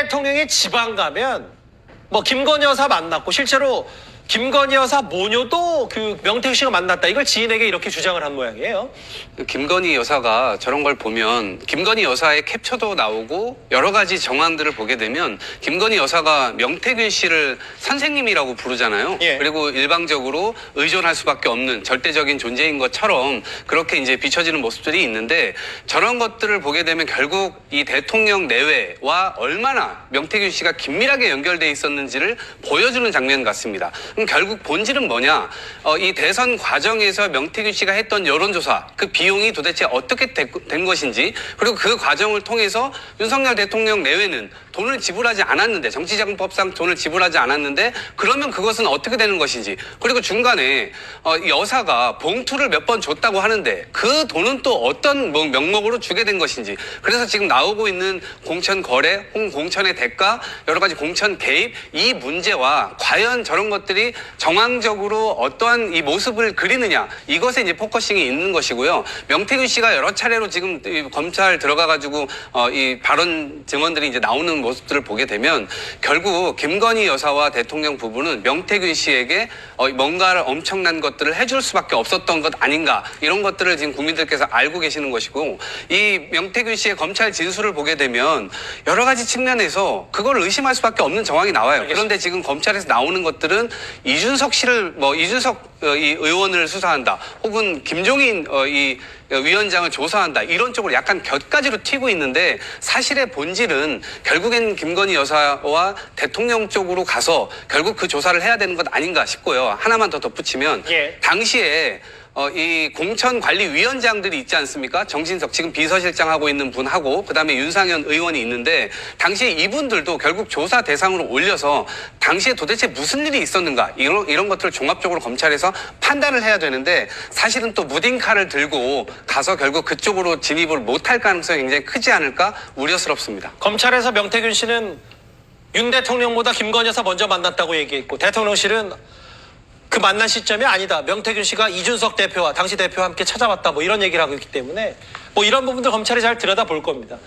대통령이 지방 가면 뭐 김건희 여사 만났고 실제로 김건희 여사 모녀도 그 명태균 씨가 만났다. 이걸 지인에게 이렇게 주장을 한 모양이에요. 김건희 여사가 저런 걸 보면 김건희 여사의 캡처도 나오고 여러 가지 정황들을 보게 되면 김건희 여사가 명태균 씨를 선생님이라고 부르잖아요. 예. 그리고 일방적으로 의존할 수밖에 없는 절대적인 존재인 것처럼 그렇게 이제 비춰지는 모습들이 있는데 저런 것들을 보게 되면 결국 이 대통령 내외와 얼마나 명태균 씨가 긴밀하게 연결돼 있었는지를 보여주는 장면 같습니다. 그럼 결국 본질은 뭐냐? 이 대선 과정에서 명태균 씨가 했던 여론조사 그 비용이 도대체 어떻게 된 것인지 그리고 그 과정을 통해서 윤석열 대통령 내외는 돈을 지불하지 않았는데 정치자금법상 돈을 지불하지 않았는데 그러면 그것은 어떻게 되는 것인지 그리고 중간에 여사가 봉투를 몇 번 줬다고 하는데 그 돈은 또 어떤 명목으로 주게 된 것인지 그래서 지금 나오고 있는 공천 거래 혹은 공천의 대가 여러 가지 공천 개입 이 문제와 과연 저런 것들이 정황적으로 어떠한 이 모습을 그리느냐 이것에 이제 포커싱이 있는 것이고요. 명태균 씨가 여러 차례로 지금 검찰 들어가가지고 이 발언 증언들이 이제 나오는 모습들을 보게 되면 결국 김건희 여사와 대통령 부부는 명태균 씨에게 뭔가 엄청난 것들을 해줄 수밖에 없었던 것 아닌가 이런 것들을 지금 국민들께서 알고 계시는 것이고 이 명태균 씨의 검찰 진술을 보게 되면 여러 가지 측면에서 그걸 의심할 수밖에 없는 정황이 나와요. 알겠습니다. 그런데 지금 검찰에서 나오는 것들은 이준석 씨를 이준석 이 의원을 수사한다 혹은 김종인 이 위원장을 조사한다 이런 쪽으로 약간 곁가지로 튀고 있는데 사실의 본질은 결국엔 김건희 여사와 대통령 쪽으로 가서 결국 그 조사를 해야 되는 것 아닌가 싶고요. 하나만 더 덧붙이면 예. 당시에 이 공천관리위원장들이 있지 않습니까? 정진석 지금 비서실장 하고 있는 분하고 그다음에 윤상현 의원이 있는데 당시에 이분들도 결국 조사 대상으로 올려서 당시에 도대체 무슨 일이 있었는가 이런 것들을 종합적으로 검찰에서 판단을 해야 되는데 사실은 또 무딘카를 들고 가서 결국 그쪽으로 진입을 못할 가능성이 굉장히 크지 않을까 우려스럽습니다. 검찰에서 명태균 씨는 윤 대통령보다 김건희 여사 먼저 만났다고 얘기했고 대통령실은 그 만난 시점이 아니다. 명태균 씨가 이준석 대표와 당시 대표와 함께 찾아왔다. 뭐 이런 얘기를 하고 있기 때문에 뭐 이런 부분들 검찰이 잘 들여다볼 겁니다.